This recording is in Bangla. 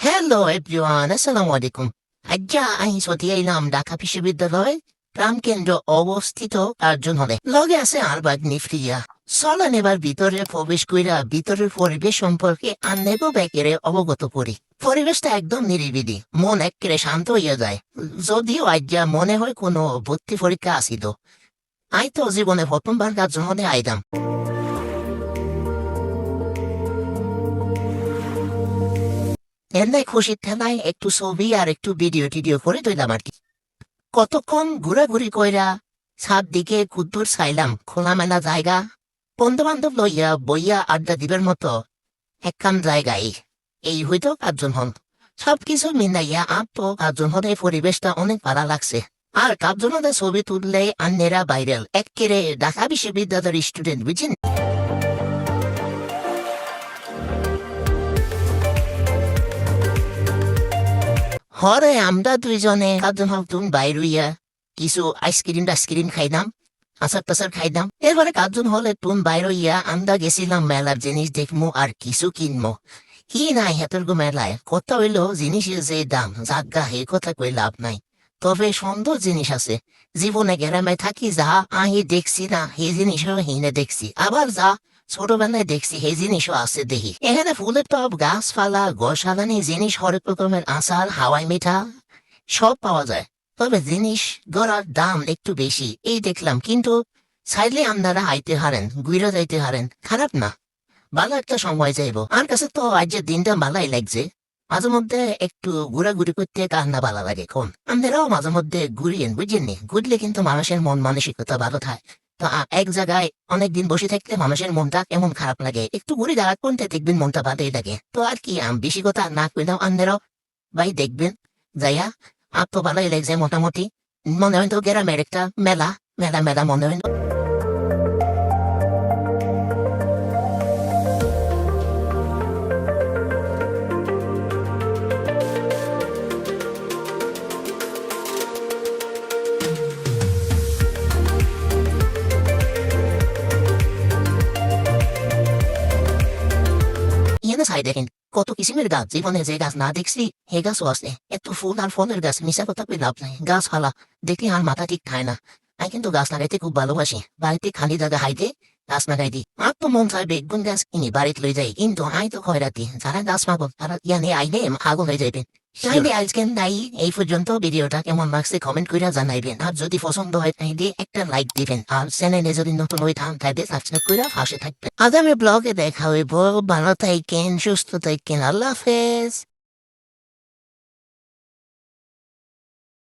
হ্যালো এভরিওয়ান, আসসালামু আলাইকুম। আজ্জা আমি সতি আইলাম ঢাকা বিশ্ববিদ্যালয় প্রাণকেন্দ্র অবস্থিত কার্জন হলে লগে আছে আর বাগ নিফ্রিয়া। চলেন এবার ভিতরে প্রবেশ কইরা ভিতরের পরিবেশ সম্পর্কে আন্নেগো ব্যাকেরে অবগত করি। পরিবেশটা একদম নিরিবিলি, মন একেবারে শান্ত হইয়া যায়। যদিও আজ্জা মনে হয় কোনো ভর্তি পরীক্ষা আসিল। আই তো জীবনে প্রথমবার কার্জন হলে আইলাম। এমনি খুশির ঠেলায় একটু ছবি আর একটু ভিডিও টিডিও করে তুইলাম আর কি। কতক্ষণ ঘোরাঘুরি কইরা ছাদ দিকে কুদ্দুর চাইলাম, খোলামেলা জায়গা, বন্ধু বান্ধব লইয়া বইয়া আড্ডা দিবার মতো একখান জায়গায়। এই হইতো কার্জন হল। সবকিছু মিলাইয়া তো কার্জন হলে পরিবেশটা অনেক ভালো লাগছে। আর কার্জন হলে ছবি তুললে আন্নেরা ভাইরাল, একেরে ঢাকা বিশ্ববিদ্যালয়ের স্টুডেন্ট বুঝছেন। হরে আমরা দুইজনে কার্জন হল তুম বাইরুইয়া কিছু আইসক্রিম টাইসক্রিম খাইলাম, আচার টাচার খাইলাম। এরপরে কার্জন হলে তুম বাইরইয়া আমরা গেছিলাম মেলার জিনিস দেখমু আর কিছু কিনবো। কি নাই হেতর্গ মেলায় কথা হইলো জিনিসের যে দাম জাগা হে কথা কই লাভ নাই। তবে সুন্দর জিনিস আছে। জীবনে গ্রামে থাকি যা আহি দেখছি না হে জিনিসও হিনে দেখছি, আবার যা ছোটবেলায় দেখছি হে জিনিসও আছে দেখি। এখানে ফুলের টব, গাছপালা, গোসালানি জিনিস, হরেক রকমের আচার, হাওয়াই মিঠা সব পাওয়া যায়। তবে জিনিস গড়ার দাম একটু বেশি এই দেখলাম, কিন্তু চাইলে আপনারা আইতে হারেন, ঘুরে যাইতে হারেন, খারাপ না। ভালো একটা সময় যাইব। আমার কাছে তো আজকের দিনটা ভালাই লাগছে। মাঝে মধ্যে একটু ঘোরাঘুরি করতে কার না ভালো লাগে কোন। আপনারাও মাঝে মধ্যে ঘুরিয়েন বুঝেননি, ঘুরলে কিন্তু মানুষের মন মানসিকতা ভালো থাকে। তো এক জায়গায় অনেকদিন বসে থাকলে মানুষের মনটা কেমন খারাপ লাগে, একটু ঘুরে দাঁড়া করতে দেখবেন মনটা ভালোই লাগে। তো আর কি বেশি কথা না কইলাম, আপনারাও ভাই দেখবেন যাইয়া আর তো ভালোই লাগছে মোটামুটি। মনে হয় তো গ্রামের একটা মেলা মেলা মেলা মনে হয়। ইয়েনে চাই দেখেন কত কিসিমের গাছ, জীবনে যে গাছ না দেখছি হে গাছও আছে। এত ফুল আর ফলের গাছ, মিশা কথা কই লাভ নাই। গাছ ফালা দেখলে আর মাথা ঠিক খায় না। আমি কিন্তু গাছ লাগাইতে খুব ভালোবাসি। বাড়িতে খালি জায়গা হাইতে গাছ লাগাই দিই। আর তো মন চাই বেগুন গাছ কিনি বাড়িতে লই যাই, কিন্তু আই তো খয়রাতি যারা গাছ মাগল তারা ইয়ানে আইনে আগুন হয়ে যাইবেন। তাইলে আজকে নাই এই পর্যন্ত। ভিডিওটা কেমন লাগছে কমেন্ট কইরা জানাইবেন। আর যদি পছন্দ হয় তাইলে একটা লাইক দিবেন। আর চ্যানেলে যদি নতুন হয়ে থাকেন তাইলে সাবস্ক্রাইব কইরা পাশে থাকবেন। আগামী ব্লগে দেখা হইব। ভালো থাকেন, সুস্থ থাকেন, আল্লাহ হাফেজ।